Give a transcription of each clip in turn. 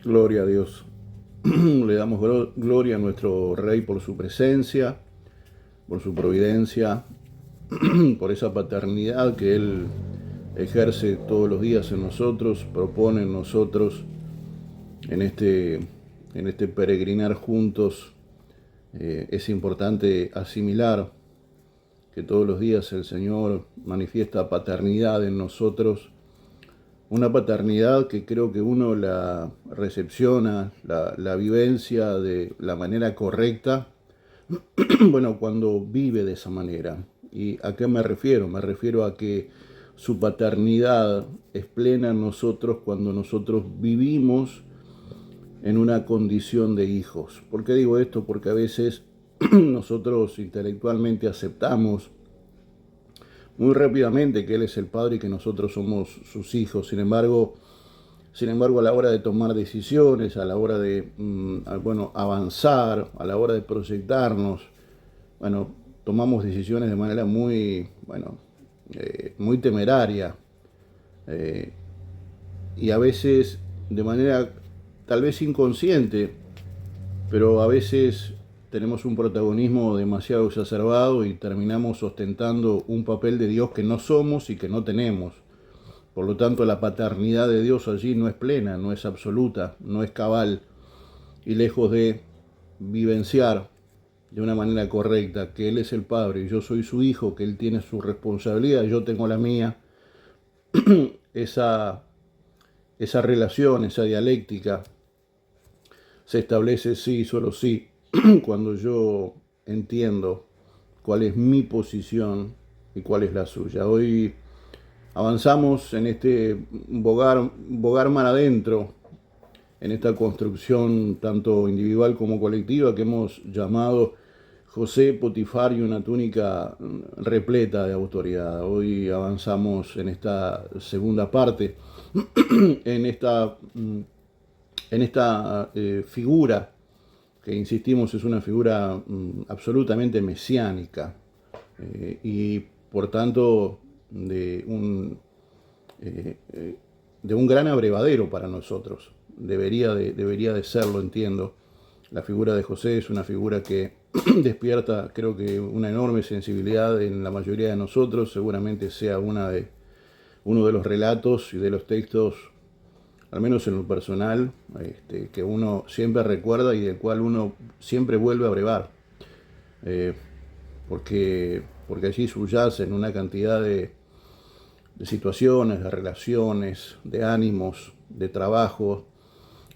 Gloria a Dios. Le damos gloria a nuestro Rey por su presencia, por su providencia, por esa paternidad que Él ejerce todos los días en nosotros, propone en nosotros en este peregrinar juntos. Es importante asimilar que todos los días el Señor manifiesta paternidad en nosotros, una paternidad que creo que uno la recepciona, la vivencia de la manera correcta, bueno, cuando vive de esa manera. ¿Y a qué me refiero? Me refiero a que su paternidad es plena en nosotros cuando nosotros vivimos en una condición de hijos. ¿Por qué digo esto? Porque a veces nosotros intelectualmente aceptamos muy rápidamente que Él es el Padre y que nosotros somos sus hijos. Sin embargo, a la hora de tomar decisiones, a la hora de avanzar, a la hora de proyectarnos, tomamos decisiones de manera muy temeraria, y a veces de manera tal vez inconsciente, pero a veces tenemos un protagonismo demasiado exacerbado y terminamos ostentando un papel de Dios que no somos y que no tenemos. Por lo tanto, la paternidad de Dios allí no es plena, no es absoluta, no es cabal, y lejos de vivenciar de una manera correcta que Él es el Padre y yo soy su hijo, que Él tiene su responsabilidad y yo tengo la mía, esa relación, esa dialéctica se establece sí, solo sí, cuando yo entiendo cuál es mi posición y cuál es la suya. Hoy avanzamos en este bogar mar adentro, en esta construcción tanto individual como colectiva que hemos llamado José, Potifar y una túnica repleta de autoridad. Hoy avanzamos en esta segunda parte, en esta figura que, insistimos, es una figura absolutamente mesiánica, y por tanto de un gran abrevadero para nosotros. Debería de serlo, entiendo. La figura de José es una figura que despierta, creo que, una enorme sensibilidad en la mayoría de nosotros. Seguramente sea uno de los relatos y de los textos, al menos en lo personal, que uno siempre recuerda y del cual uno siempre vuelve a brevar, porque allí subyacen una cantidad de situaciones, de relaciones, de ánimos, de trabajo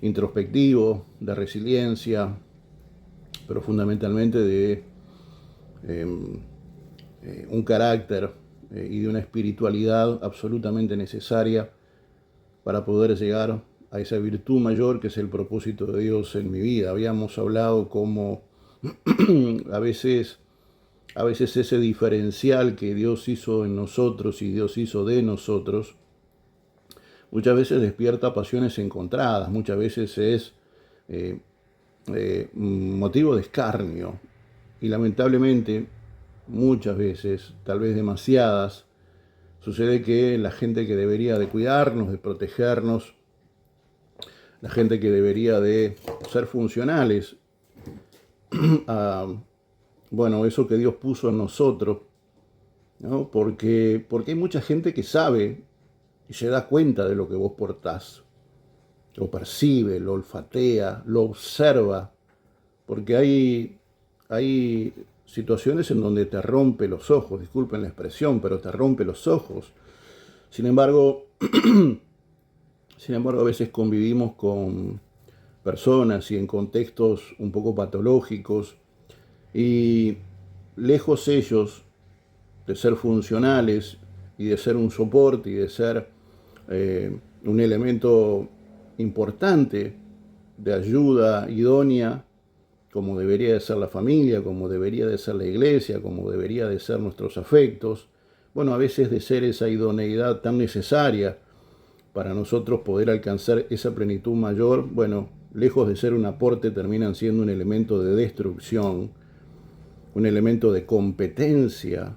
introspectivo, de resiliencia, pero fundamentalmente de un carácter y de una espiritualidad absolutamente necesaria para poder llegar a esa virtud mayor que es el propósito de Dios en mi vida. Habíamos hablado cómo a veces ese diferencial que Dios hizo en nosotros y Dios hizo de nosotros, muchas veces despierta pasiones encontradas, muchas veces es motivo de escarnio, y lamentablemente muchas veces, tal vez demasiadas, sucede que la gente que debería de cuidarnos, de protegernos, la gente que debería de ser funcionales a eso que Dios puso en nosotros, ¿no? Porque hay mucha gente que sabe y se da cuenta de lo que vos portás, lo percibe, lo olfatea, lo observa, porque hay situaciones en donde te rompe los ojos, disculpen la expresión, pero te rompe los ojos. Sin embargo, a veces convivimos con personas y en contextos un poco patológicos, y lejos ellos de ser funcionales y de ser un soporte y de ser un elemento importante de ayuda idónea, como debería de ser la familia, como debería de ser la iglesia, como debería de ser nuestros afectos, a veces de ser esa idoneidad tan necesaria para nosotros poder alcanzar esa plenitud mayor, lejos de ser un aporte, terminan siendo un elemento de destrucción, un elemento de competencia.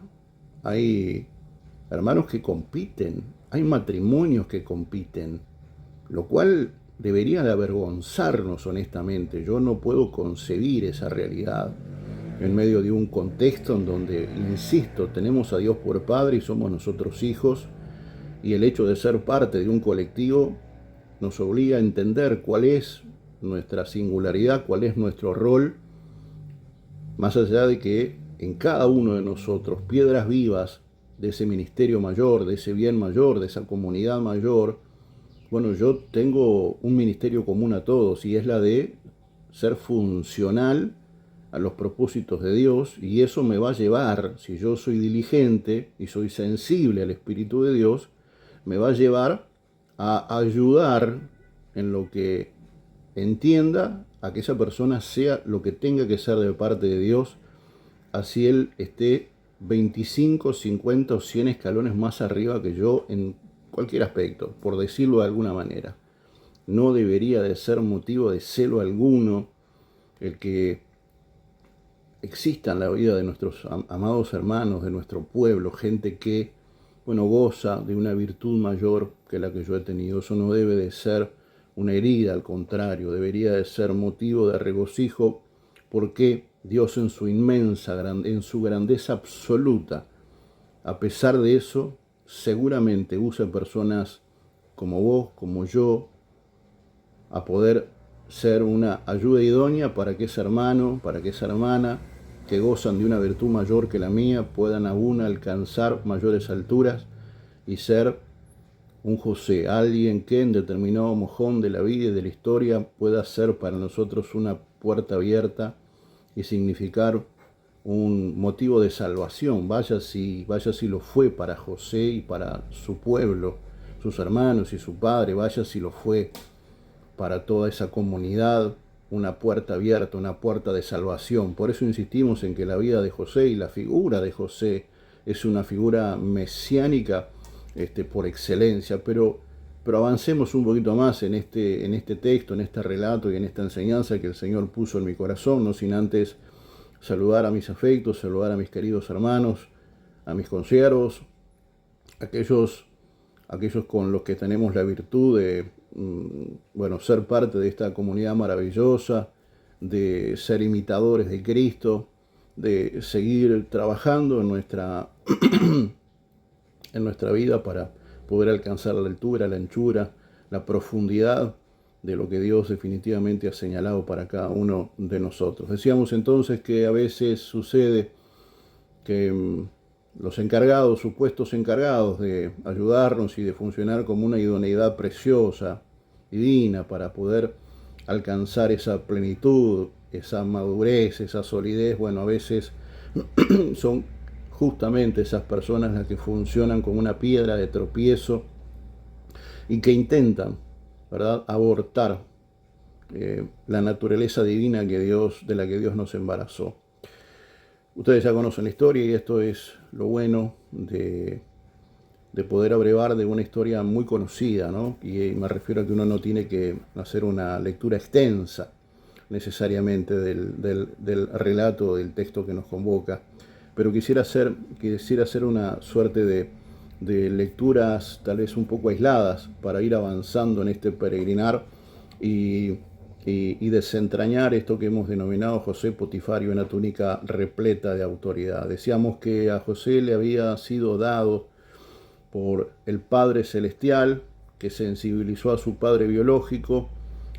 Hay hermanos que compiten, hay matrimonios que compiten, lo cual debería de avergonzarnos honestamente. Yo no puedo concebir esa realidad en medio de un contexto en donde, insisto, tenemos a Dios por Padre y somos nosotros hijos, y el hecho de ser parte de un colectivo nos obliga a entender cuál es nuestra singularidad, cuál es nuestro rol, más allá de que en cada uno de nosotros, piedras vivas de ese ministerio mayor, de ese bien mayor, de esa comunidad mayor. Bueno, yo tengo un ministerio común a todos y es la de ser funcional a los propósitos de Dios, y eso me va a llevar, si yo soy diligente y soy sensible al Espíritu de Dios, me va a llevar a ayudar en lo que entienda a que esa persona sea lo que tenga que ser de parte de Dios, así él esté 25, 50 o 100 escalones más arriba que yo en cualquier aspecto, por decirlo de alguna manera. No debería de ser motivo de celo alguno el que exista en la vida de nuestros amados hermanos, de nuestro pueblo, gente que, bueno, goza de una virtud mayor que la que yo he tenido. Eso no debe de ser una herida, al contrario, debería de ser motivo de regocijo, porque Dios en su inmensa, en su grandeza absoluta, a pesar de eso, seguramente usa personas como vos, como yo, a poder ser una ayuda idónea para que ese hermano, para que esa hermana, que gozan de una virtud mayor que la mía, puedan aún alcanzar mayores alturas y ser un José, alguien que en determinado mojón de la vida y de la historia pueda ser para nosotros una puerta abierta y significar un motivo de salvación. Vaya si lo fue para José y para su pueblo, sus hermanos y su padre, vaya si lo fue para toda esa comunidad, una puerta abierta, una puerta de salvación. Por eso insistimos en que la vida de José y la figura de José es una figura mesiánica por excelencia, pero avancemos un poquito más en este texto, en este relato y en esta enseñanza que el Señor puso en mi corazón, no sin antes saludar a mis afectos, saludar a mis queridos hermanos, a mis consiervos, aquellos con los que tenemos la virtud de, bueno, ser parte de esta comunidad maravillosa, de ser imitadores de Cristo, de seguir trabajando en nuestra vida para poder alcanzar la altura, la anchura, la profundidad de lo que Dios definitivamente ha señalado para cada uno de nosotros. Decíamos entonces que a veces sucede que los encargados, supuestos encargados de ayudarnos y de funcionar como una idoneidad preciosa, divina, para poder alcanzar esa plenitud, esa madurez, esa solidez, bueno, a veces son justamente esas personas las que funcionan como una piedra de tropiezo y que intentan, ¿verdad?, abortar la naturaleza divina de la que Dios nos embarazó. Ustedes ya conocen la historia y esto es lo bueno de poder abrevar de una historia muy conocida, ¿no? Y me refiero a que uno no tiene que hacer una lectura extensa necesariamente del relato, del texto que nos convoca, pero quisiera hacer una suerte de lecturas tal vez un poco aisladas para ir avanzando en este peregrinar y desentrañar esto que hemos denominado José Potifario, una túnica repleta de autoridad. Decíamos que a José le había sido dado por el Padre Celestial, que sensibilizó a su padre biológico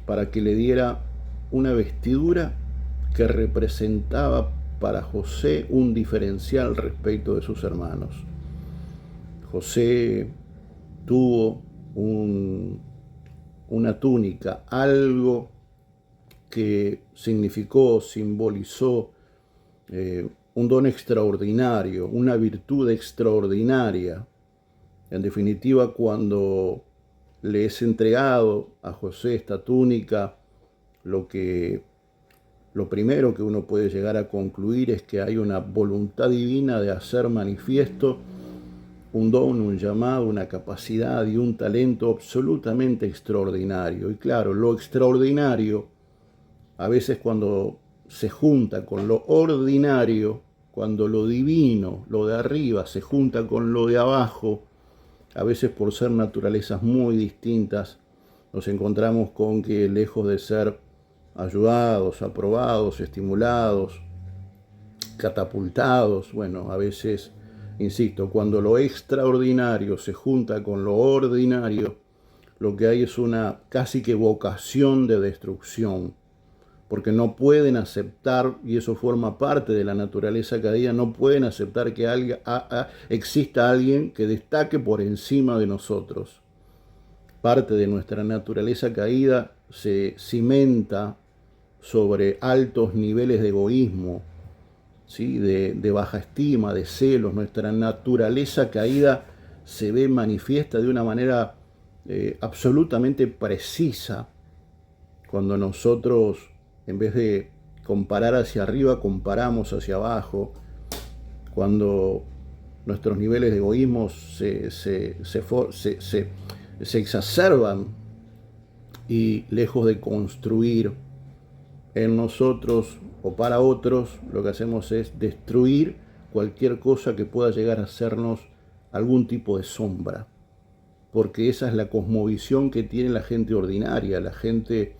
para que le diera una vestidura que representaba para José un diferencial respecto de sus hermanos. José tuvo una túnica, algo que significó, simbolizó un don extraordinario, una virtud extraordinaria. En definitiva, cuando le es entregado a José esta túnica, lo primero que uno puede llegar a concluir es que hay una voluntad divina de hacer manifiesto un don, un llamado, una capacidad y un talento absolutamente extraordinario. Y claro, lo extraordinario, a veces cuando se junta con lo ordinario, cuando lo divino, lo de arriba, se junta con lo de abajo, a veces por ser naturalezas muy distintas, nos encontramos con que lejos de ser ayudados, aprobados, estimulados, catapultados, bueno, a veces, insisto, cuando lo extraordinario se junta con lo ordinario, lo que hay es una casi que vocación de destrucción, porque no pueden aceptar, y eso forma parte de la naturaleza caída, no pueden aceptar que exista alguien que destaque por encima de nosotros. Parte de nuestra naturaleza caída se cimenta sobre altos niveles de egoísmo, ¿sí? de baja estima, de celos. Nuestra naturaleza caída se ve manifiesta de una manera absolutamente precisa cuando nosotros, en vez de comparar hacia arriba, comparamos hacia abajo, cuando nuestros niveles de egoísmo se exacerban y lejos de construir en nosotros o para otros, lo que hacemos es destruir cualquier cosa que pueda llegar a hacernos algún tipo de sombra, porque esa es la cosmovisión que tiene la gente ordinaria, la gente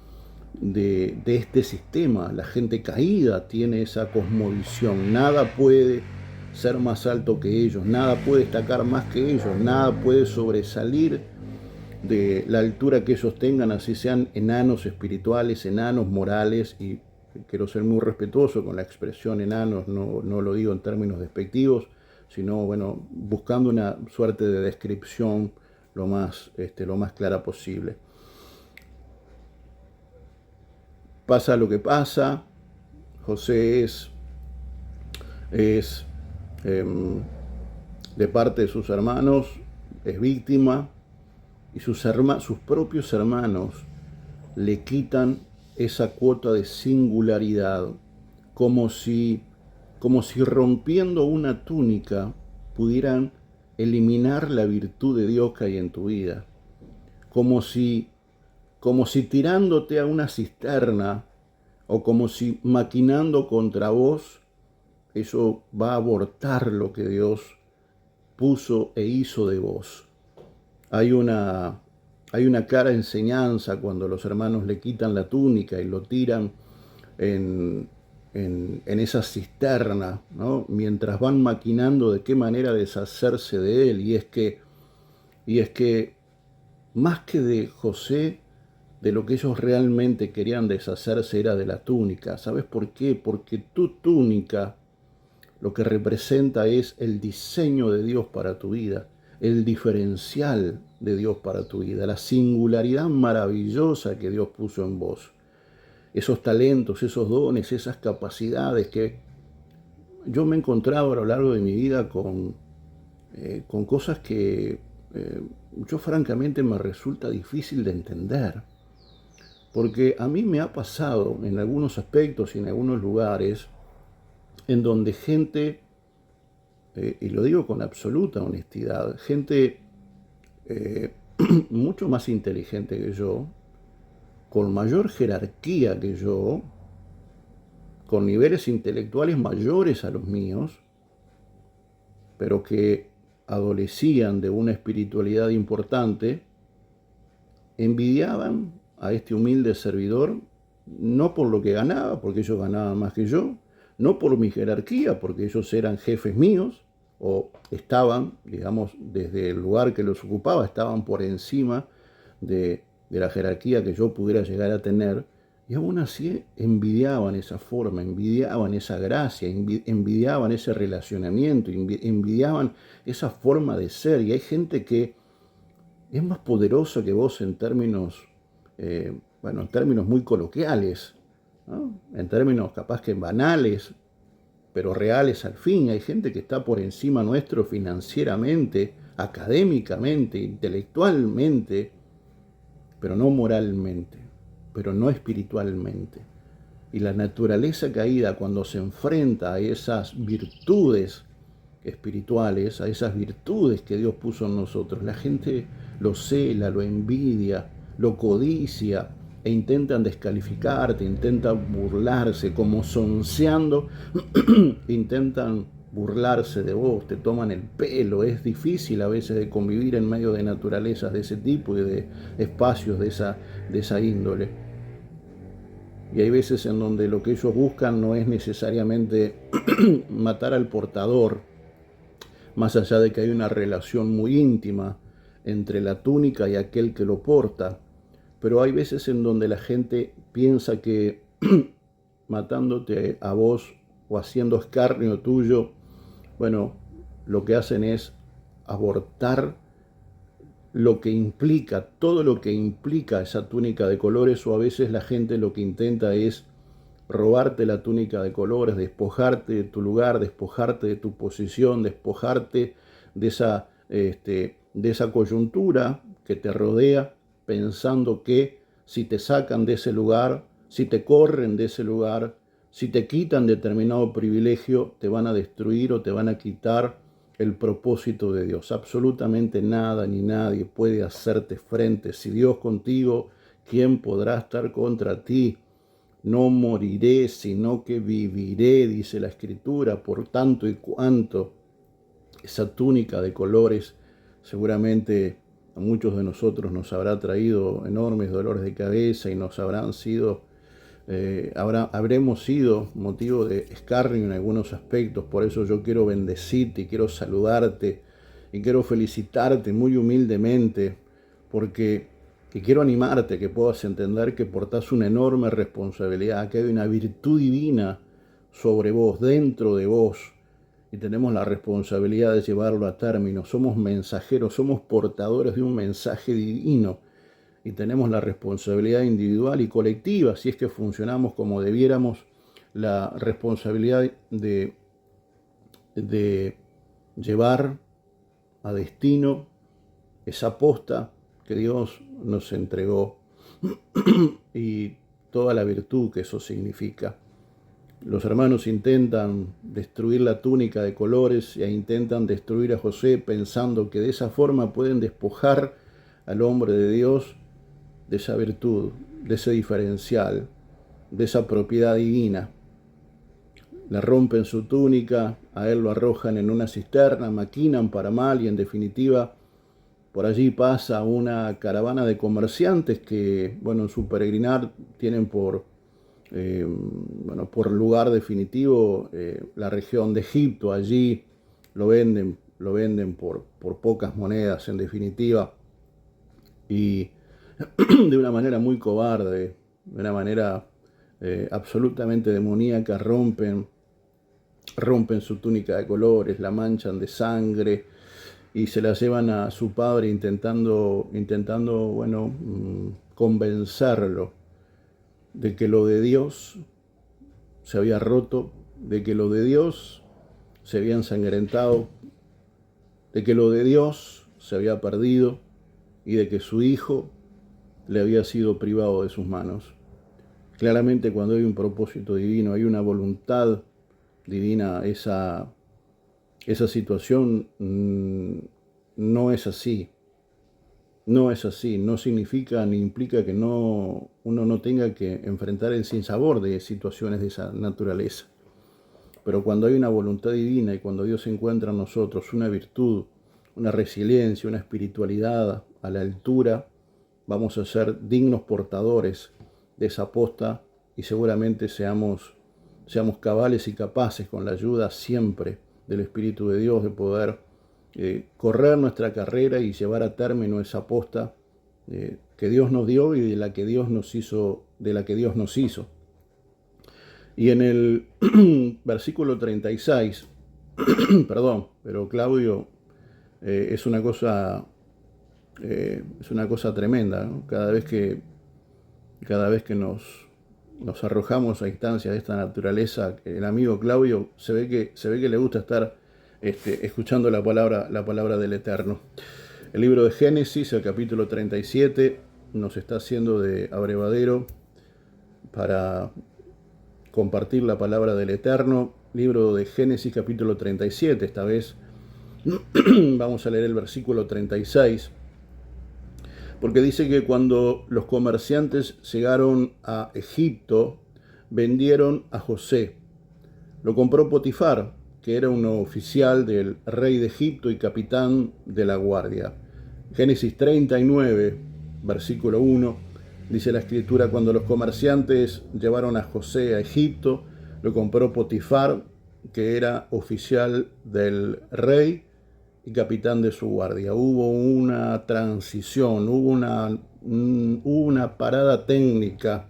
de este sistema, la gente caída tiene esa cosmovisión. Nada puede ser más alto que ellos, nada puede destacar más que ellos, nada puede sobresalir de la altura que ellos tengan, así sean enanos espirituales, enanos morales, y quiero ser muy respetuoso con la expresión enanos, no lo digo en términos despectivos, sino bueno, buscando una suerte de descripción lo más clara posible. Pasa lo que pasa, José es de parte de sus hermanos, es víctima, y sus propios hermanos le quitan esa cuota de singularidad, como si rompiendo una túnica pudieran eliminar la virtud de Dios que hay en tu vida, como si tirándote a una cisterna o como si maquinando contra vos, eso va a abortar lo que Dios puso e hizo de vos. Hay una clara enseñanza cuando los hermanos le quitan la túnica y lo tiran en esa cisterna, ¿no? Mientras van maquinando de qué manera deshacerse de él. Y es que más que de José, de lo que ellos realmente querían deshacerse era de la túnica. ¿Sabes por qué? Porque tu túnica lo que representa es el diseño de Dios para tu vida, el diferencial de Dios para tu vida, la singularidad maravillosa que Dios puso en vos. Esos talentos, esos dones, esas capacidades que yo me he encontrado a lo largo de mi vida con cosas que yo francamente me resulta difícil de entender. Porque a mí me ha pasado en algunos aspectos y en algunos lugares en donde gente, y lo digo con absoluta honestidad, gente mucho más inteligente que yo, con mayor jerarquía que yo, con niveles intelectuales mayores a los míos, pero que adolecían de una espiritualidad importante, envidiaban a este humilde servidor, no por lo que ganaba, porque ellos ganaban más que yo, no por mi jerarquía, porque ellos eran jefes míos, o estaban, digamos, desde el lugar que los ocupaba, estaban por encima de la jerarquía que yo pudiera llegar a tener, y aún así envidiaban esa forma, envidiaban esa gracia, envidiaban ese relacionamiento, envidiaban esa forma de ser. Y hay gente que es más poderosa que vos en términos, en términos muy coloquiales, ¿no? En términos capaz que banales, pero reales al fin. Hay gente que está por encima nuestro financieramente, académicamente, intelectualmente, pero no moralmente, pero no espiritualmente. Y la naturaleza caída, cuando se enfrenta a esas virtudes espirituales, a esas virtudes que Dios puso en nosotros, la gente lo cela, lo envidia, lo codicia, e intentan descalificarte, intentan burlarse, como sonceando, intentan burlarse de vos, te toman el pelo. Es difícil a veces de convivir en medio de naturalezas de ese tipo y de espacios de esa índole. Y hay veces en donde lo que ellos buscan no es necesariamente matar al portador, más allá de que hay una relación muy íntima entre la túnica y aquel que lo porta. Pero hay veces en donde la gente piensa que matándote a vos o haciendo escarnio tuyo, bueno, lo que hacen es abortar lo que implica, todo lo que implica esa túnica de colores, o a veces la gente lo que intenta es robarte la túnica de colores, despojarte de tu lugar, despojarte de tu posición, despojarte de esa coyuntura que te rodea, pensando que si te sacan de ese lugar, si te corren de ese lugar, si te quitan determinado privilegio, te van a destruir o te van a quitar el propósito de Dios. Absolutamente nada ni nadie puede hacerte frente. Si Dios contigo, ¿quién podrá estar contra ti? No moriré, sino que viviré, dice la Escritura. Por tanto y cuanto esa túnica de colores seguramente a muchos de nosotros nos habrá traído enormes dolores de cabeza y nos habremos sido motivo de escarnio en algunos aspectos. Por eso yo quiero bendecirte y quiero saludarte y quiero felicitarte muy humildemente, porque quiero animarte, que puedas entender que portás una enorme responsabilidad, que hay una virtud divina sobre vos, dentro de vos, y tenemos la responsabilidad de llevarlo a término. Somos mensajeros, somos portadores de un mensaje divino, y tenemos la responsabilidad individual y colectiva, si es que funcionamos como debiéramos, la responsabilidad de llevar a destino esa posta que Dios nos entregó y toda la virtud que eso significa. Los hermanos intentan destruir la túnica de colores e intentan destruir a José, pensando que de esa forma pueden despojar al hombre de Dios de esa virtud, de ese diferencial, de esa propiedad divina. Le rompen su túnica, a él lo arrojan en una cisterna, maquinan para mal y en definitiva por allí pasa una caravana de comerciantes que, bueno, en su peregrinar tienen por lugar definitivo la región de Egipto. Allí lo venden por pocas monedas en definitiva, y de una manera muy cobarde, de una manera absolutamente demoníaca, rompen su túnica de colores, la manchan de sangre y se la llevan a su padre intentando convencerlo de que lo de Dios se había roto, de que lo de Dios se había ensangrentado, de que lo de Dios se había perdido y de que su hijo le había sido privado de sus manos. Claramente, cuando hay un propósito divino, hay una voluntad divina, esa situación no es así. No es así, no significa ni implica que uno no tenga que enfrentar el sinsabor de situaciones de esa naturaleza. Pero cuando hay una voluntad divina y cuando Dios encuentra en nosotros una virtud, una resiliencia, una espiritualidad a la altura, vamos a ser dignos portadores de esa posta y seguramente seamos cabales y capaces, con la ayuda siempre del Espíritu de Dios, de poder correr nuestra carrera y llevar a término esa posta que Dios nos dio y de la que Dios nos hizo. Y en el versículo 36, perdón, pero Claudio, es una cosa tremenda, ¿no? Cada vez que nos arrojamos a instancias de esta naturaleza, el amigo Claudio se ve que le gusta estar escuchando la palabra del Eterno. El libro de Génesis, el capítulo 37, nos está haciendo de abrevadero para compartir la palabra del Eterno. Libro de Génesis, capítulo 37, esta vez vamos a leer el versículo 36, porque dice que cuando los comerciantes llegaron a Egipto, vendieron a José. Lo compró Potifar, que era un oficial del rey de Egipto y capitán de la guardia. Génesis 39, versículo 1, dice la escritura: cuando los comerciantes llevaron a José a Egipto, lo compró Potifar, que era oficial del rey y capitán de su guardia. Hubo una transición, hubo una parada técnica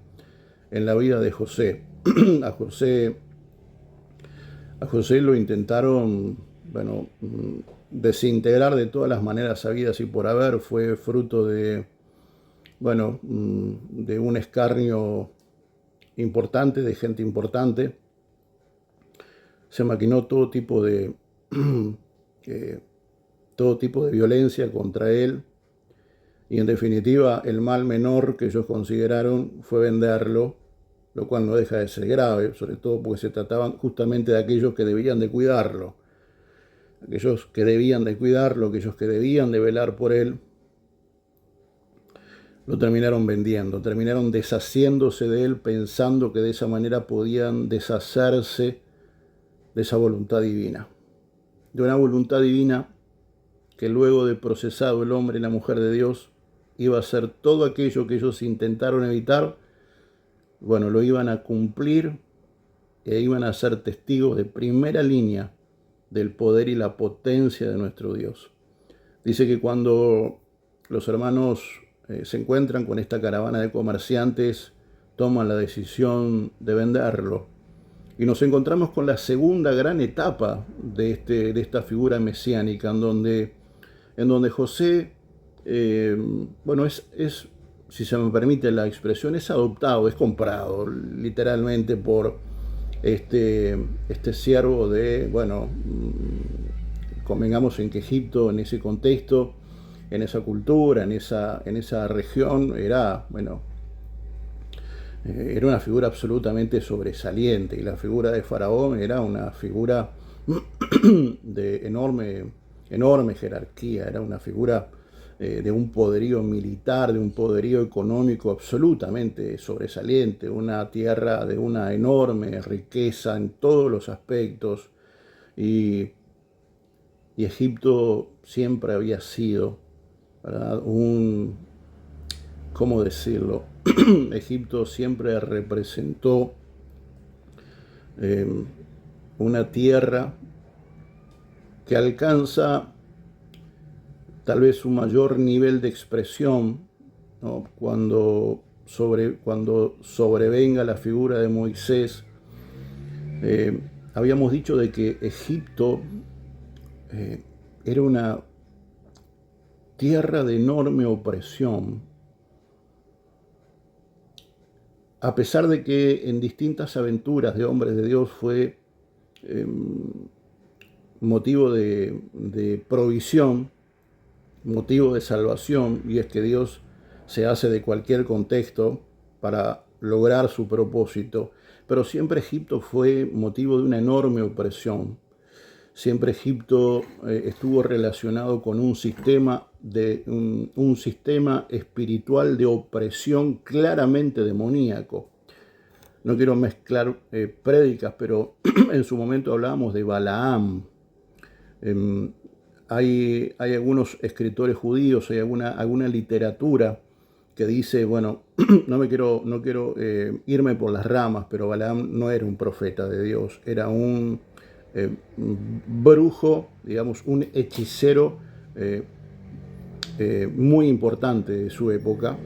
en la vida de José. A José lo intentaron, desintegrar de todas las maneras habidas y por haber. Fue fruto de un escarnio importante, de gente importante. Se maquinó todo tipo de violencia contra él, y en definitiva el mal menor que ellos consideraron fue venderlo, lo cual no deja de ser grave, sobre todo porque se trataban justamente de aquellos que debían de cuidarlo, aquellos que debían de velar por él. Lo terminaron vendiendo, terminaron deshaciéndose de él, pensando que de esa manera podían deshacerse de esa voluntad divina, de una voluntad divina que luego de procesado el hombre y la mujer de Dios iba a hacer todo aquello que ellos intentaron evitar. Lo iban a cumplir e iban a ser testigos de primera línea del poder y la potencia de nuestro Dios. Dice que cuando los hermanos se encuentran con esta caravana de comerciantes, toman la decisión de venderlo. Y nos encontramos con la segunda gran etapa de esta figura mesiánica, en donde José, si se me permite la expresión, es adoptado, es comprado literalmente por este siervo de, convengamos en que Egipto, en ese contexto, en esa cultura, en esa región, era una figura absolutamente sobresaliente, y la figura de Faraón era una figura de enorme jerarquía, era una figura de un poderío militar, de un poderío económico absolutamente sobresaliente, una tierra de una enorme riqueza en todos los aspectos, y Egipto siempre había sido, ¿verdad?, ¿cómo decirlo? Egipto siempre representó una tierra que alcanza tal vez un mayor nivel de expresión, ¿no?, cuando sobrevenga la figura de Moisés. Habíamos dicho de que Egipto era una tierra de enorme opresión, a pesar de que en distintas aventuras de hombres de Dios fue motivo de provisión, motivo de salvación, y es que Dios se hace de cualquier contexto para lograr su propósito. Pero siempre Egipto fue motivo de una enorme opresión. Siempre Egipto estuvo relacionado con un sistema espiritual de opresión claramente demoníaco. No quiero mezclar prédicas, pero en su momento hablábamos de Balaam. Hay algunos escritores judíos, hay alguna literatura que dice, no quiero irme por las ramas, pero Balaam no era un profeta de Dios, era un brujo, digamos, un hechicero muy importante de su época.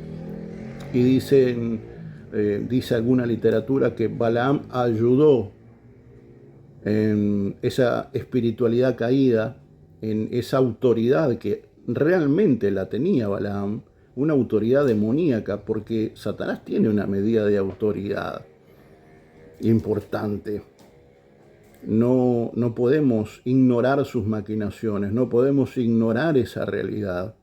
Y dice alguna literatura que Balaam ayudó en esa espiritualidad caída, en esa autoridad que realmente la tenía Balaam, una autoridad demoníaca, porque Satanás tiene una medida de autoridad importante. No podemos ignorar sus maquinaciones, no podemos ignorar esa realidad.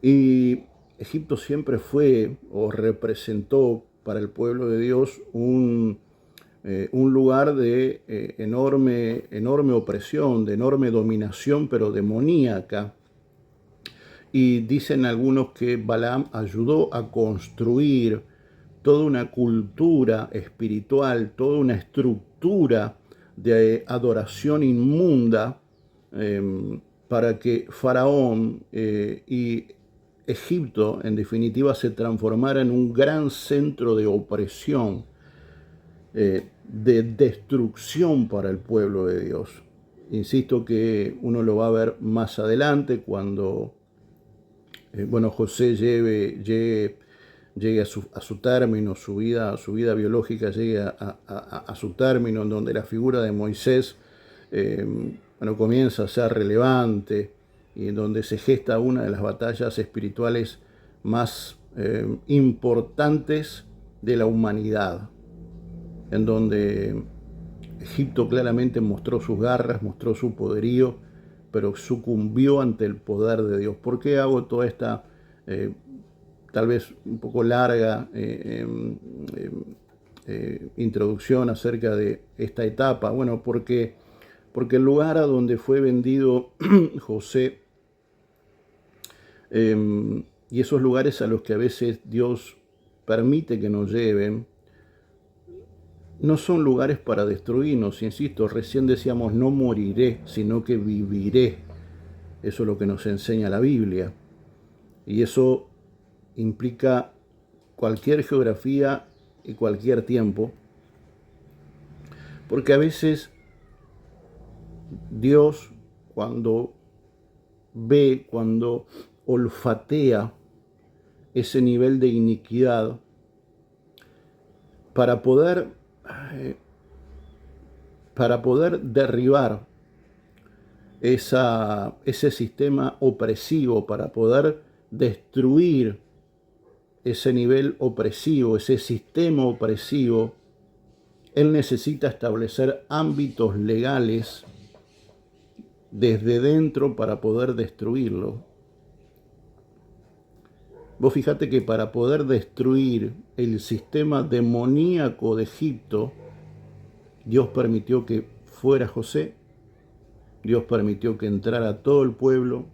Y Egipto siempre fue o representó para el pueblo de Dios un lugar de enorme opresión, de enorme dominación, pero demoníaca. Y dicen algunos que Balaam ayudó a construir toda una cultura espiritual, toda una estructura de adoración inmunda, para que Faraón y Egipto, en definitiva, se transformara en un gran centro de opresión, de destrucción para el pueblo de Dios. Insisto que uno lo va a ver más adelante cuando José llegue a su término, su vida biológica llegue a su término, en donde la figura de Moisés comienza a ser relevante y en donde se gesta una de las batallas espirituales más importantes de la humanidad, en donde Egipto claramente mostró sus garras, mostró su poderío, pero sucumbió ante el poder de Dios. ¿Por qué hago toda esta tal vez un poco larga introducción acerca de esta etapa? Bueno, porque el lugar a donde fue vendido José, y esos lugares a los que a veces Dios permite que nos lleven, no son lugares para destruirnos. Insisto, recién decíamos, no moriré, sino que viviré. Eso es lo que nos enseña la Biblia. Y eso implica cualquier geografía y cualquier tiempo. Porque a veces Dios, cuando ve, cuando olfatea ese nivel de iniquidad, para poder derribar ese sistema opresivo, para poder destruir ese nivel opresivo, ese sistema opresivo, Él necesita establecer ámbitos legales desde dentro para poder destruirlo. Vos fijate que para poder destruir el sistema demoníaco de Egipto, Dios permitió que fuera José, Dios permitió que entrara todo el pueblo,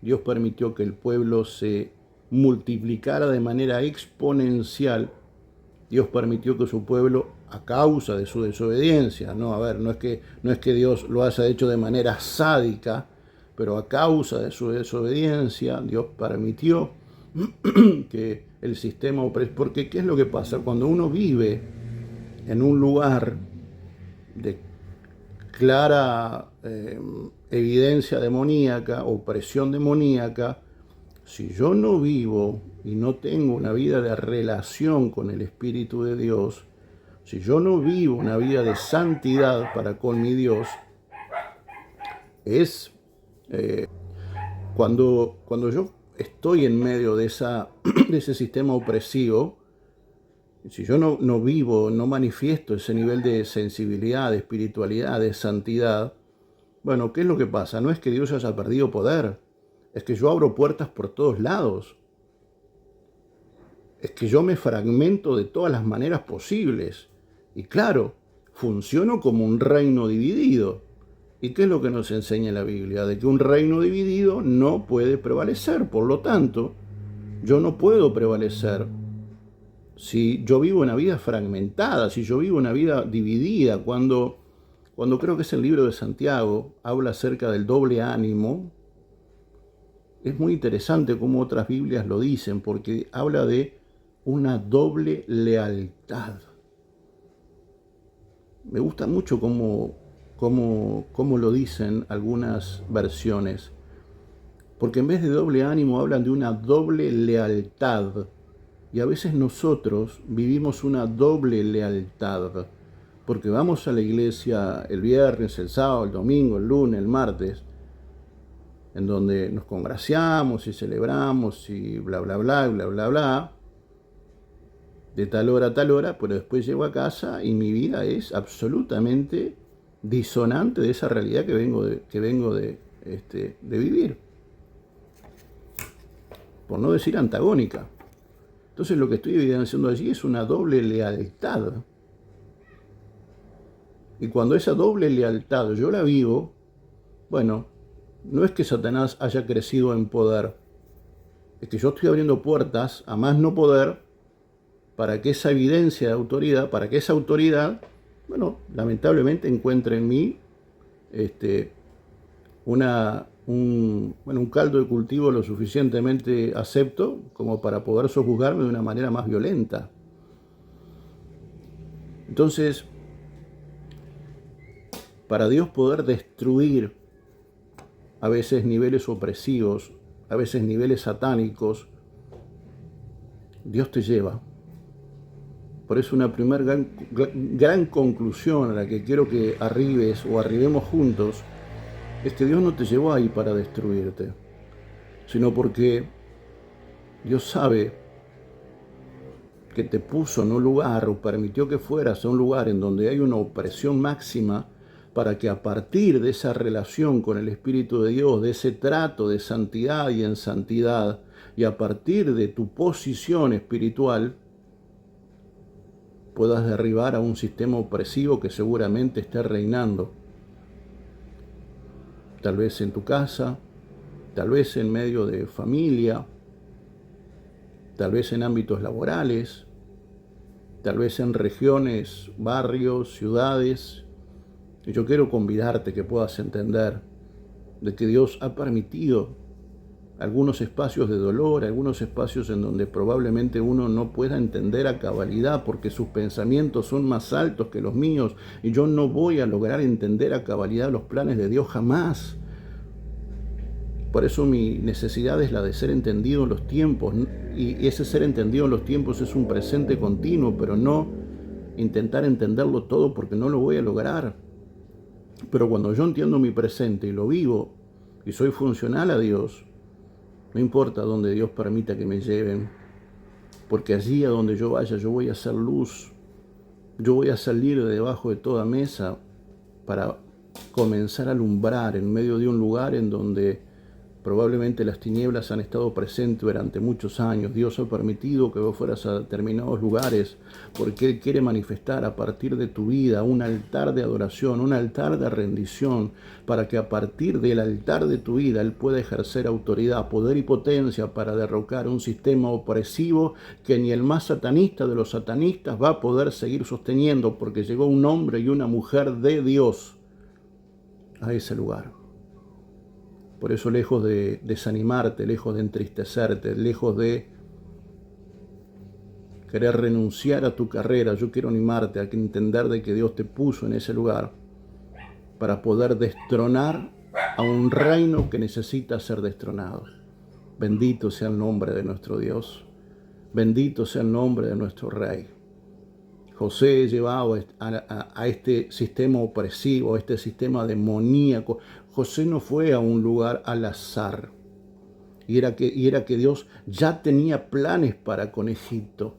Dios permitió que el pueblo se multiplicara de manera exponencial, Dios permitió que su pueblo, a causa de su desobediencia, no es que Dios lo haya hecho de manera sádica, pero a causa de su desobediencia, Dios permitió que el sistema opresivo, porque ¿qué es lo que pasa? Cuando uno vive en un lugar de clara evidencia demoníaca, opresión demoníaca, si yo no vivo y no tengo una vida de relación con el Espíritu de Dios, si yo no vivo una vida de santidad para con mi Dios, es cuando yo estoy en medio de ese sistema opresivo, si yo no vivo, no manifiesto ese nivel de sensibilidad, de espiritualidad, de santidad, bueno, ¿qué es lo que pasa? No es que Dios haya perdido poder, es que yo abro puertas por todos lados, es que yo me fragmento de todas las maneras posibles, y claro, funciono como un reino dividido. ¿Y qué es lo que nos enseña la Biblia? De que un reino dividido no puede prevalecer. Por lo tanto, yo no puedo prevalecer si yo vivo una vida fragmentada, si yo vivo una vida dividida. Cuando creo que es el libro de Santiago, habla acerca del doble ánimo. Es muy interesante cómo otras Biblias lo dicen, porque habla de una doble lealtad. Me gusta mucho cómo lo dicen algunas versiones, porque en vez de doble ánimo hablan de una doble lealtad, y a veces nosotros vivimos una doble lealtad, porque vamos a la iglesia el viernes, el sábado, el domingo, el lunes, el martes, en donde nos congraciamos y celebramos y bla bla bla, bla bla bla, de tal hora a tal hora, pero después llego a casa y mi vida es absolutamente disonante de esa realidad que vengo de vivir, por no decir antagónica. Entonces lo que estoy evidenciando allí es una doble lealtad. Y cuando esa doble lealtad yo la vivo, bueno, no es que Satanás haya crecido en poder, es que yo estoy abriendo puertas a más no poder para que esa evidencia de autoridad, para que esa autoridad bueno, lamentablemente encuentre en mí un caldo de cultivo lo suficientemente acepto como para poder sojuzgarme de una manera más violenta. Entonces, para Dios poder destruir a veces niveles opresivos, a veces niveles satánicos, Dios te lleva. Por eso una primera gran conclusión a la que quiero que arribes o arribemos juntos, Dios no te llevó ahí para destruirte, sino porque Dios sabe que te puso en un lugar o permitió que fueras a un lugar en donde hay una opresión máxima para que a partir de esa relación con el Espíritu de Dios, de ese trato de santidad y en santidad, y a partir de tu posición espiritual, puedas derribar a un sistema opresivo que seguramente esté reinando. Tal vez en tu casa, tal vez en medio de familia, tal vez en ámbitos laborales, tal vez en regiones, barrios, ciudades. Y yo quiero convidarte que puedas entender de que Dios ha permitido algunos espacios de dolor, algunos espacios en donde probablemente uno no pueda entender a cabalidad porque sus pensamientos son más altos que los míos y yo no voy a lograr entender a cabalidad los planes de Dios jamás. Por eso mi necesidad es la de ser entendido en los tiempos, y ese ser entendido en los tiempos es un presente continuo, pero no intentar entenderlo todo porque no lo voy a lograr. Pero cuando yo entiendo mi presente y lo vivo y soy funcional a Dios, no importa dónde Dios permita que me lleven, porque allí a donde yo vaya yo voy a hacer luz, yo voy a salir de debajo de toda mesa para comenzar a alumbrar en medio de un lugar en donde probablemente las tinieblas han estado presentes durante muchos años. Dios ha permitido que vos fueras a determinados lugares porque Él quiere manifestar a partir de tu vida un altar de adoración, un altar de rendición, para que a partir del altar de tu vida Él pueda ejercer autoridad, poder y potencia para derrocar un sistema opresivo que ni el más satanista de los satanistas va a poder seguir sosteniendo, porque llegó un hombre y una mujer de Dios a ese lugar. Por eso, lejos de desanimarte, lejos de entristecerte, lejos de querer renunciar a tu carrera, yo quiero animarte a entender de que Dios te puso en ese lugar para poder destronar a un reino que necesita ser destronado. Bendito sea el nombre de nuestro Dios. Bendito sea el nombre de nuestro Rey. José llevado a este sistema opresivo, a este sistema demoníaco. José no fue a un lugar al azar. Y era que Dios ya tenía planes para con Egipto.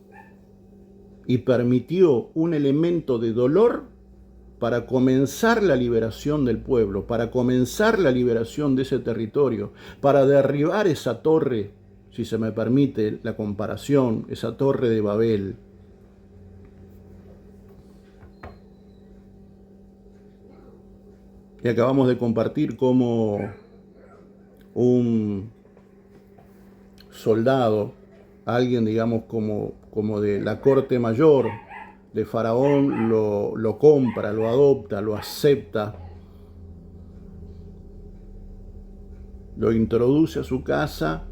Y permitió un elemento de dolor para comenzar la liberación del pueblo, para comenzar la liberación de ese territorio, para derribar esa torre, si se me permite la comparación, esa torre de Babel. Y acabamos de compartir cómo un soldado, alguien digamos como de la corte mayor de Faraón, lo compra, lo adopta, lo acepta, lo introduce a su casa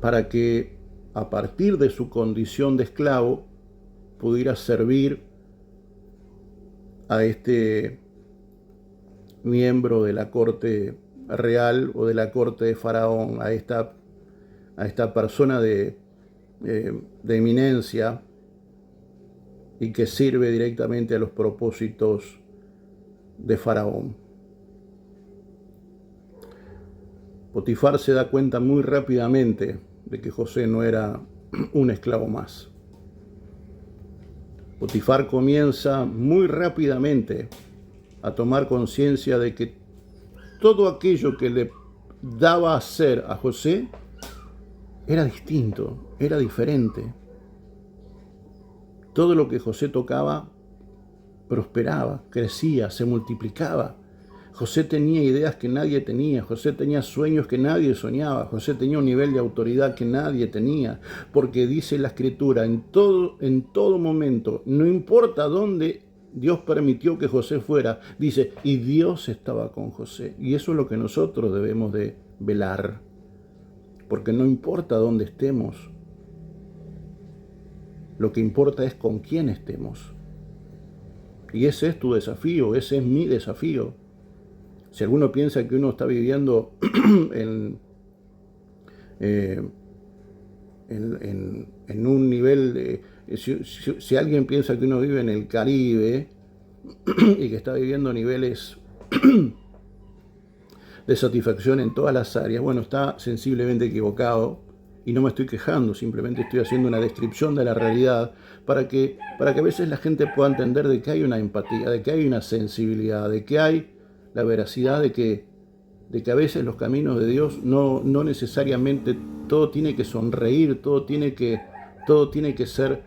para que a partir de su condición de esclavo pudiera servir a este miembro de la corte real o de la corte de Faraón, a esta persona de eminencia y que sirve directamente a los propósitos de Faraón. Potifar se da cuenta muy rápidamente de que José no era un esclavo más. Potifar comienza muy rápidamente a tomar conciencia de que todo aquello que le daba a hacer a José era distinto, era diferente. Todo lo que José tocaba prosperaba, crecía, se multiplicaba. José tenía ideas que nadie tenía, José tenía sueños que nadie soñaba, José tenía un nivel de autoridad que nadie tenía, porque dice la Escritura, en todo momento, no importa dónde Dios permitió que José fuera, dice, y Dios estaba con José. Y eso es lo que nosotros debemos de velar, porque no importa dónde estemos, lo que importa es con quién estemos. Y ese es tu desafío, ese es mi desafío. Si alguno piensa que uno está viviendo en un nivel de... Si alguien piensa que uno vive en el Caribe y que está viviendo niveles de satisfacción en todas las áreas, bueno, está sensiblemente equivocado y no me estoy quejando, simplemente estoy haciendo una descripción de la realidad para que a veces la gente pueda entender de que hay una empatía, de que hay una sensibilidad, de que hay la veracidad de que a veces los caminos de Dios no necesariamente todo tiene que sonreír, todo tiene que ser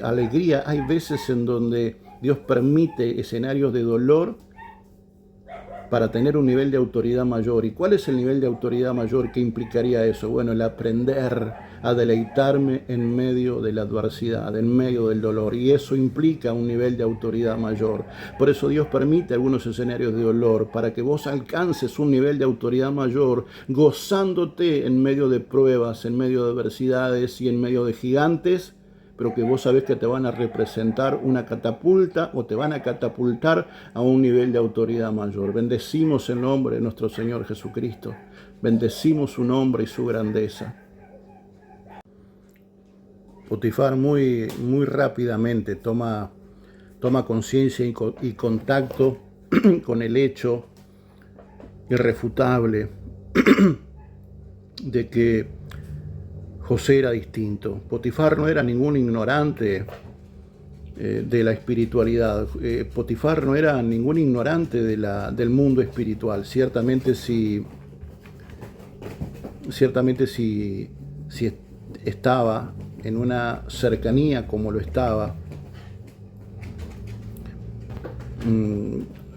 alegría. Hay veces en donde Dios permite escenarios de dolor para tener un nivel de autoridad mayor. ¿Y cuál es el nivel de autoridad mayor que implicaría eso? Bueno, el aprender a deleitarme en medio de la adversidad, en medio del dolor. Y eso implica un nivel de autoridad mayor. Por eso Dios permite algunos escenarios de dolor, para que vos alcances un nivel de autoridad mayor, gozándote en medio de pruebas, en medio de adversidades y en medio de gigantes, pero que vos sabés que te van a representar una catapulta o te van a catapultar a un nivel de autoridad mayor. Bendecimos el nombre de nuestro Señor Jesucristo. Bendecimos su nombre y su grandeza. Potifar muy rápidamente toma conciencia y contacto con el hecho irrefutable de que José era distinto. Potifar no era ningún ignorante de la espiritualidad. Potifar no era ningún ignorante del mundo espiritual. Ciertamente si estaba en una cercanía como lo estaba,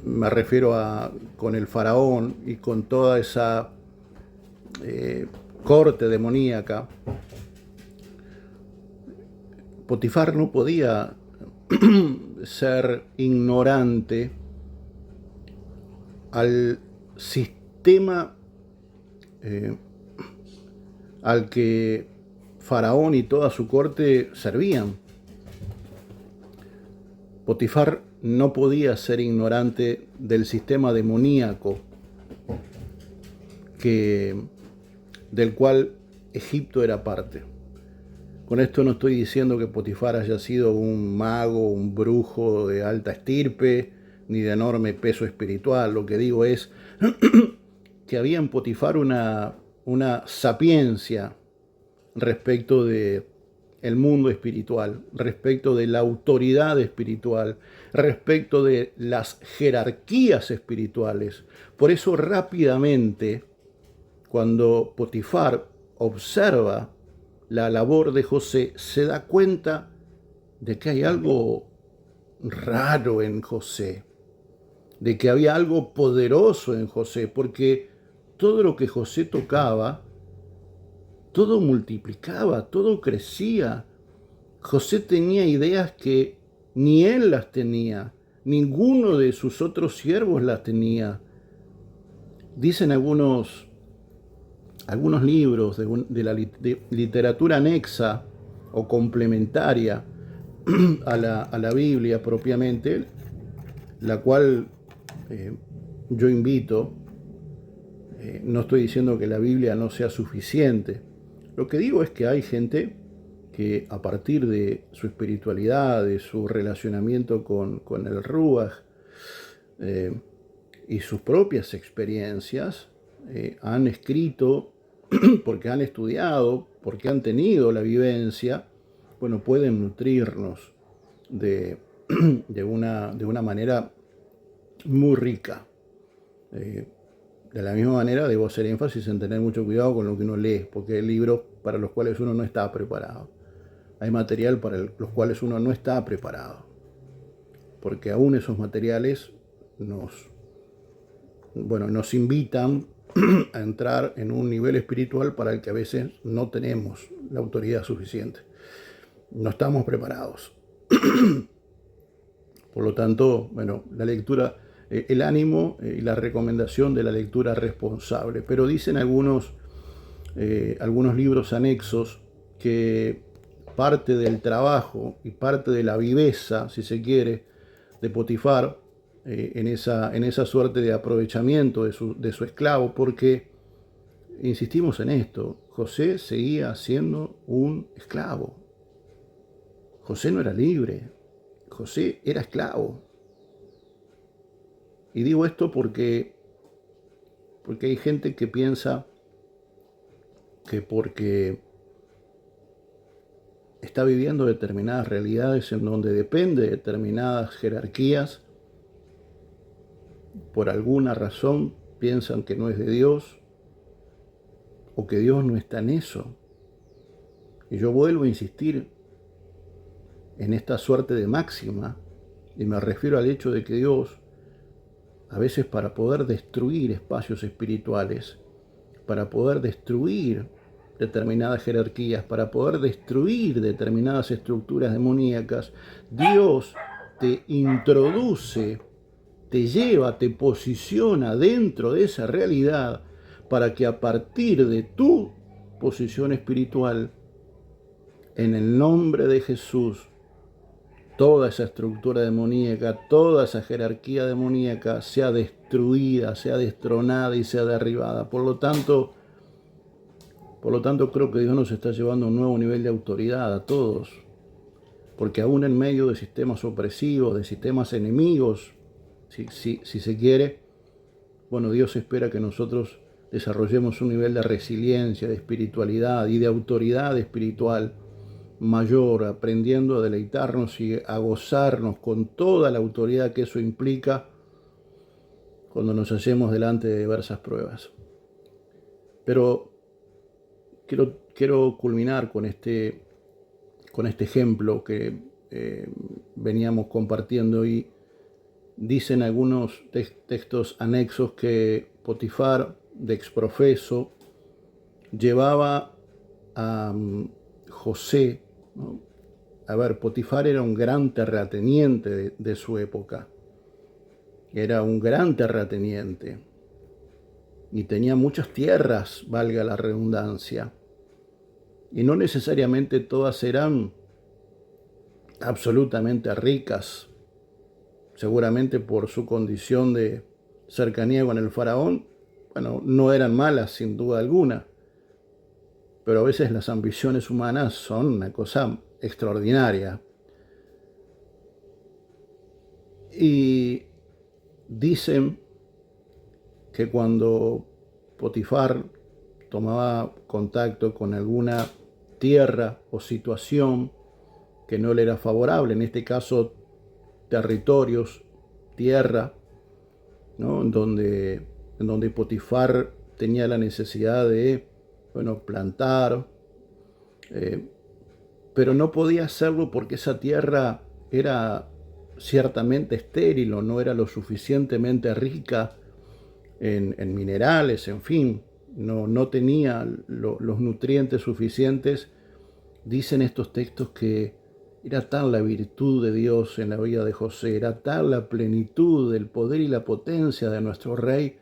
me refiero con el faraón y con toda esa corte demoníaca. Potifar no podía ser ignorante al sistema al que Faraón y toda su corte servían. Potifar no podía ser ignorante del sistema demoníaco del cual Egipto era parte. Con esto no estoy diciendo que Potifar haya sido un mago, un brujo de alta estirpe, ni de enorme peso espiritual. Lo que digo es que había en Potifar una sapiencia respecto de el mundo espiritual, respecto de la autoridad espiritual, respecto de las jerarquías espirituales. Por eso rápidamente, cuando Potifar observa la labor de José, se da cuenta de que hay algo raro en José, de que había algo poderoso en José, porque todo lo que José tocaba, todo multiplicaba, todo crecía. José tenía ideas que ni él las tenía, ninguno de sus otros siervos las tenía. Dicen algunos libros de la literatura anexa o complementaria a la Biblia propiamente, la cual yo invito. No estoy diciendo que la Biblia no sea suficiente. Lo que digo es que hay gente que a partir de su espiritualidad, de su relacionamiento con el Ruach y sus propias experiencias, han escrito, porque han estudiado, porque han tenido la vivencia, bueno, pueden nutrirnos de una manera muy rica. De la misma manera debo hacer énfasis en tener mucho cuidado con lo que uno lee, porque hay libros para los cuales uno no está preparado. Hay material para los cuales uno no está preparado, porque aún esos materiales nos bueno, nos invitan a entrar en un nivel espiritual para el que a veces no tenemos la autoridad suficiente. No estamos preparados. Por lo tanto, bueno, la lectura, el ánimo y la recomendación de la lectura responsable. Pero dicen algunos libros anexos que parte del trabajo y parte de la viveza, si se quiere, de Potifar, en esa suerte de aprovechamiento de su esclavo, porque, insistimos en esto, José seguía siendo un esclavo. José no era libre, José era esclavo. Y digo esto porque hay gente que piensa que porque está viviendo determinadas realidades en donde depende de determinadas jerarquías, por alguna razón piensan que no es de Dios o que Dios no está en eso. Y yo vuelvo a insistir en esta suerte de máxima, y me refiero al hecho de que Dios, a veces para poder destruir espacios espirituales, para poder destruir determinadas jerarquías, para poder destruir determinadas estructuras demoníacas, Dios te introduce, te lleva, te posiciona dentro de esa realidad para que a partir de tu posición espiritual, en el nombre de Jesús, toda esa estructura demoníaca, toda esa jerarquía demoníaca sea destruida, sea destronada y sea derribada. Por lo tanto, creo que Dios nos está llevando a un nuevo nivel de autoridad a todos, porque aún en medio de sistemas opresivos, de sistemas enemigos, si se quiere, bueno, Dios espera que nosotros desarrollemos un nivel de resiliencia, de espiritualidad y de autoridad espiritual mayor, aprendiendo a deleitarnos y a gozarnos con toda la autoridad que eso implica cuando nos hallemos delante de diversas pruebas. Pero quiero culminar con este ejemplo que veníamos compartiendo, y dicen algunos textos anexos que Potifar, de exprofeso, llevaba a José, ¿no? A ver, Potifar era un gran terrateniente de su época. Era un gran terrateniente y tenía muchas tierras, valga la redundancia. Y no necesariamente todas eran absolutamente ricas. Seguramente por su condición de cercanía con el faraón, bueno, no eran malas sin duda alguna. Pero a veces las ambiciones humanas son una cosa extraordinaria. Y dicen que cuando Potifar tomaba contacto con alguna tierra o situación que no le era favorable, en este caso territorios, tierra, ¿no? en donde Potifar tenía la necesidad de, bueno, plantar, pero no podía hacerlo porque esa tierra era ciertamente estéril o no era lo suficientemente rica en minerales, en fin, no tenía los nutrientes suficientes. Dicen estos textos que era tal la virtud de Dios en la vida de José, era tal la plenitud del poder y la potencia de nuestro rey,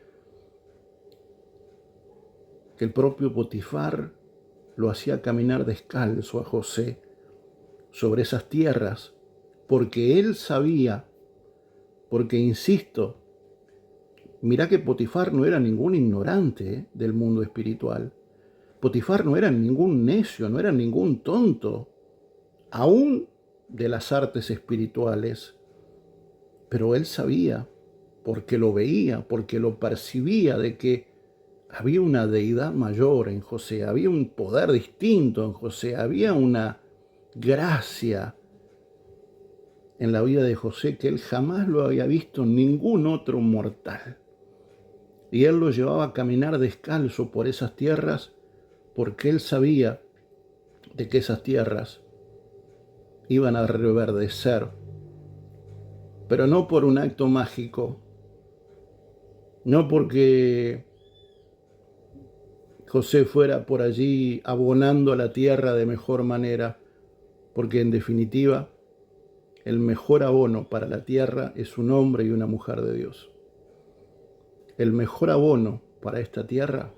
que el propio Potifar lo hacía caminar descalzo a José sobre esas tierras, porque él sabía, porque insisto, mirá que Potifar no era ningún ignorante del mundo espiritual. Potifar no era ningún necio, no era ningún tonto, aún de las artes espirituales. Pero él sabía, porque lo veía, porque lo percibía, de que había una deidad mayor en José, había un poder distinto en José, había una gracia en la vida de José que él jamás lo había visto en ningún otro mortal. Y él lo llevaba a caminar descalzo por esas tierras porque él sabía de que esas tierras iban a reverdecer, pero no por un acto mágico, No porque José fuera por allí abonando a la tierra de mejor manera, porque en definitiva el mejor abono para la tierra es un hombre y una mujer de Dios. El mejor abono para esta tierra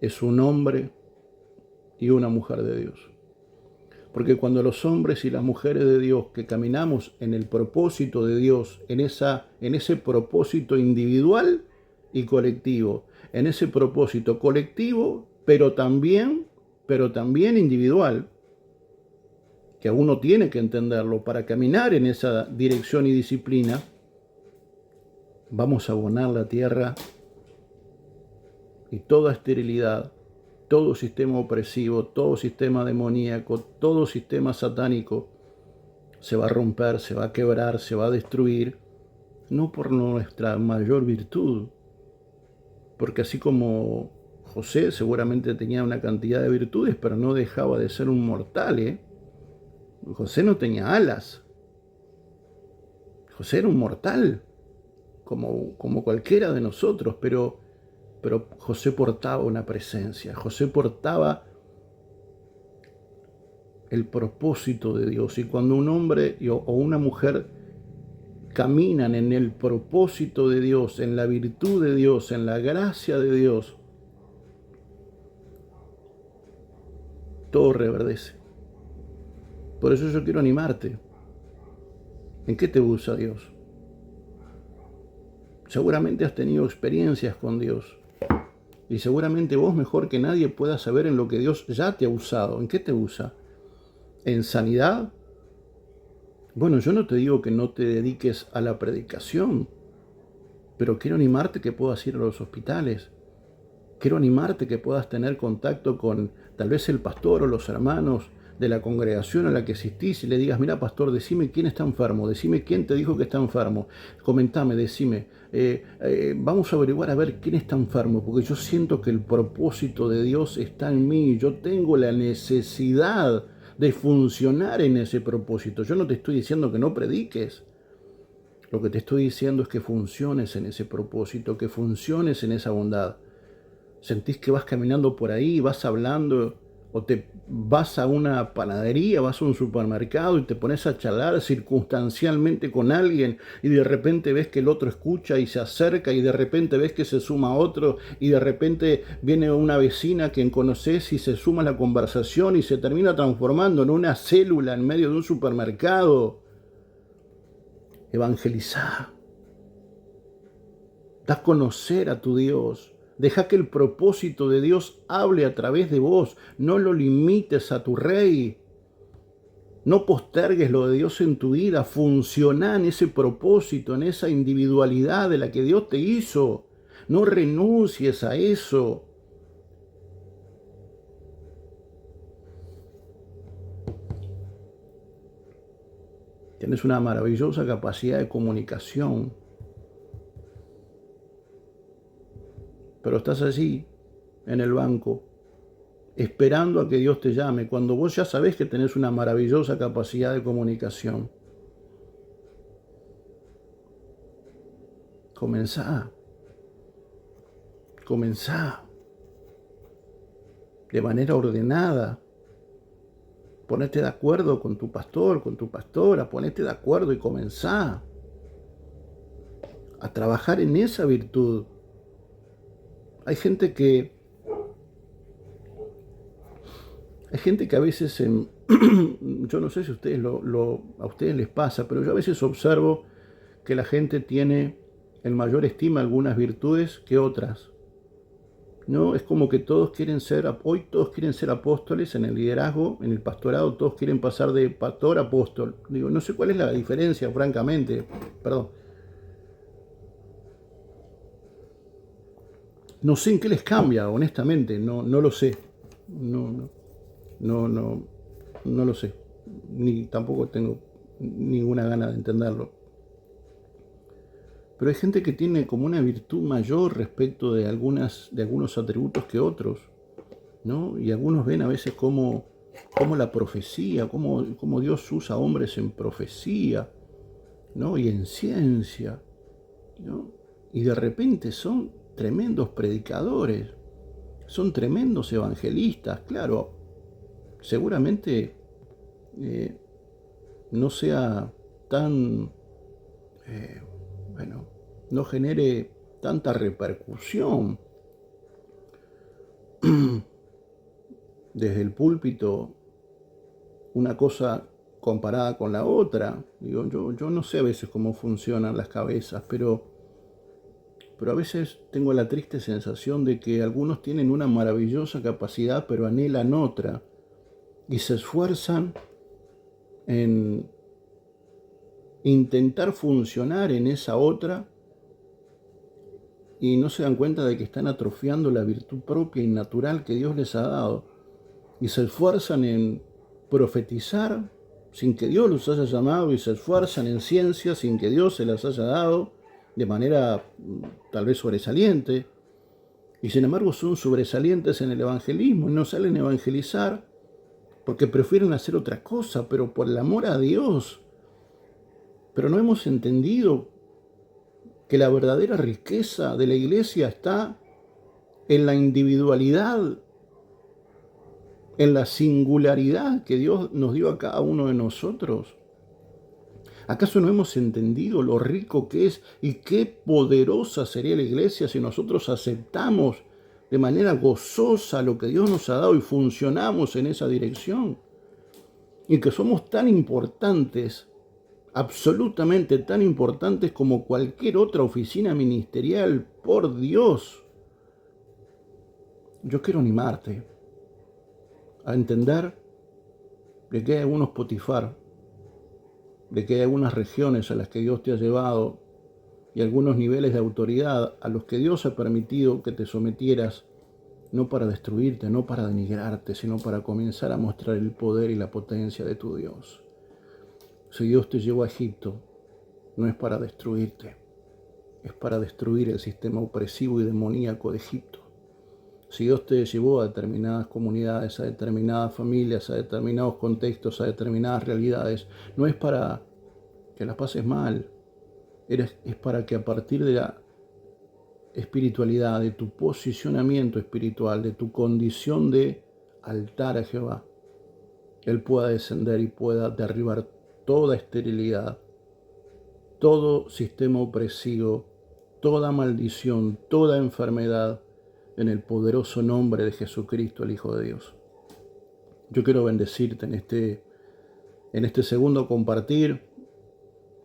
es un hombre y una mujer de Dios. Porque cuando los hombres y las mujeres de Dios que caminamos en el propósito de Dios, en ese propósito individual y colectivo, en ese propósito colectivo, pero también individual, que uno tiene que entenderlo para caminar en esa dirección y disciplina, vamos a abonar la tierra y toda esterilidad, todo sistema opresivo, todo sistema demoníaco, todo sistema satánico se va a romper, se va a quebrar, se va a destruir, no por nuestra mayor virtud, porque así como José seguramente tenía una cantidad de virtudes, pero no dejaba de ser un mortal, ¿eh? José no tenía alas, José era un mortal, como cualquiera de nosotros, pero José portaba una presencia, José portaba el propósito de Dios. Y cuando un hombre o una mujer caminan en el propósito de Dios, en la virtud de Dios, en la gracia de Dios, todo reverdece. Por eso yo quiero animarte. ¿En qué te usa Dios? Seguramente has tenido experiencias con Dios. Y seguramente vos mejor que nadie puedas saber en lo que Dios ya te ha usado. ¿En qué te usa? ¿En sanidad? Bueno, yo no te digo que no te dediques a la predicación, pero quiero animarte que puedas ir a los hospitales. Quiero animarte que puedas tener contacto con tal vez el pastor o los hermanos de la congregación a la que asistís y le digas, mira pastor, decime quién está enfermo, decime quién te dijo que está enfermo, comentame, decime, vamos a averiguar a ver quién está enfermo, porque yo siento que el propósito de Dios está en mí, yo tengo la necesidad de funcionar en ese propósito. Yo no te estoy diciendo que no prediques, lo que te estoy diciendo es que funciones en ese propósito, que funciones en esa bondad. Sentís que vas caminando por ahí, vas hablando, o te vas a una panadería, vas a un supermercado y te pones a charlar circunstancialmente con alguien y de repente ves que el otro escucha y se acerca y de repente ves que se suma otro y de repente viene una vecina que conoces y se suma a la conversación y se termina transformando en una célula en medio de un supermercado. Evangelizá. Da a conocer a tu Dios. Deja que el propósito de Dios hable a través de vos. No lo limites a tu rey. No postergues lo de Dios en tu vida. Funciona en ese propósito, en esa individualidad de la que Dios te hizo. No renuncies a eso. Tienes una maravillosa capacidad de comunicación. Pero estás allí, en el banco, esperando a que Dios te llame, cuando vos ya sabés que tenés una maravillosa capacidad de comunicación. Comenzá de manera ordenada. Ponete de acuerdo con tu pastor, con tu pastora, ponete de acuerdo y comenzá a trabajar en esa virtud. Hay gente que a veces, yo no sé si ustedes a ustedes les pasa, pero yo a veces observo que la gente tiene en mayor estima algunas virtudes que otras. ¿No? Es como que hoy todos quieren ser apóstoles en el liderazgo, en el pastorado, todos quieren pasar de pastor a apóstol. Digo, no sé cuál es la diferencia, francamente, perdón. No sé en qué les cambia, honestamente, no lo sé. No lo sé. Ni tampoco tengo ninguna gana de entenderlo. Pero hay gente que tiene como una virtud mayor respecto de algunos atributos que otros, ¿no? Y algunos ven a veces como la profecía, como Dios usa a hombres en profecía, ¿no? Y en ciencia, ¿no? y de repente son tremendos predicadores, son tremendos evangelistas. Claro, seguramente no sea tan, no genere tanta repercusión desde el púlpito una cosa comparada con la otra. Digo, yo no sé a veces cómo funcionan las cabezas, pero a veces tengo la triste sensación de que algunos tienen una maravillosa capacidad, pero anhelan otra, y se esfuerzan en intentar funcionar en esa otra, y no se dan cuenta de que están atrofiando la virtud propia y natural que Dios les ha dado, y se esfuerzan en profetizar sin que Dios los haya llamado, y se esfuerzan en ciencias sin que Dios se las haya dado de manera tal vez sobresaliente, y sin embargo son sobresalientes en el evangelismo y no salen a evangelizar porque prefieren hacer otra cosa, pero por el amor a Dios. Pero no hemos entendido que la verdadera riqueza de la iglesia está en la individualidad, en la singularidad que Dios nos dio a cada uno de nosotros. ¿Acaso no hemos entendido lo rico que es y qué poderosa sería la iglesia si nosotros aceptamos de manera gozosa lo que Dios nos ha dado y funcionamos en esa dirección? Y que somos tan importantes, absolutamente tan importantes como cualquier otra oficina ministerial, por Dios. Yo quiero animarte a entender de que hay algunos Potifar, de que hay algunas regiones a las que Dios te ha llevado y algunos niveles de autoridad a los que Dios ha permitido que te sometieras, no para destruirte, no para denigrarte, sino para comenzar a mostrar el poder y la potencia de tu Dios. Si Dios te llevó a Egipto, no es para destruirte, es para destruir el sistema opresivo y demoníaco de Egipto. Si Dios te llevó a determinadas comunidades, a determinadas familias, a determinados contextos, a determinadas realidades, no es para que las pases mal, es para que a partir de la espiritualidad, de tu posicionamiento espiritual, de tu condición de altar a Jehová, Él pueda descender y pueda derribar toda esterilidad, todo sistema opresivo, toda maldición, toda enfermedad, en el poderoso nombre de Jesucristo, el Hijo de Dios. Yo quiero bendecirte en este segundo compartir,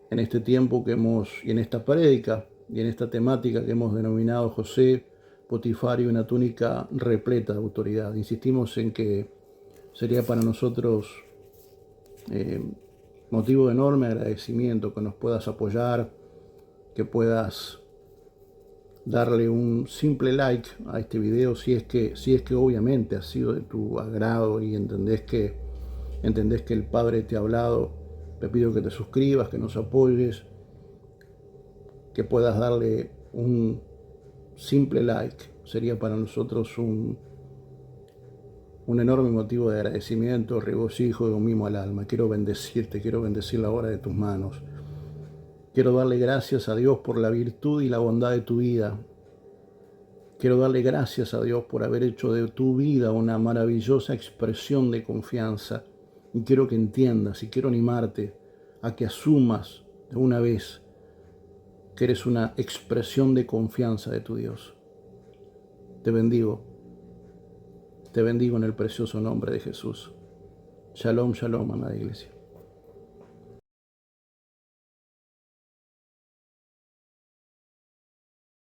en este tiempo y en esta prédica y en esta temática que hemos denominado José, Potifar y una túnica repleta de autoridad. Insistimos en que sería para nosotros motivo de enorme agradecimiento que nos puedas apoyar, que puedas darle un simple like a este video si es que obviamente ha sido de tu agrado y entendés que el Padre te ha hablado. Te pido que te suscribas, que nos apoyes, que puedas darle un simple like. Sería para nosotros un enorme motivo de agradecimiento, regocijo y un mimo al alma. Quiero bendecirte, quiero bendecir la obra de tus manos. Quiero darle gracias a Dios por la virtud y la bondad de tu vida. Quiero darle gracias a Dios por haber hecho de tu vida una maravillosa expresión de confianza. Y quiero que entiendas y quiero animarte a que asumas de una vez que eres una expresión de confianza de tu Dios. Te bendigo en el precioso nombre de Jesús. Shalom, shalom, amada iglesia.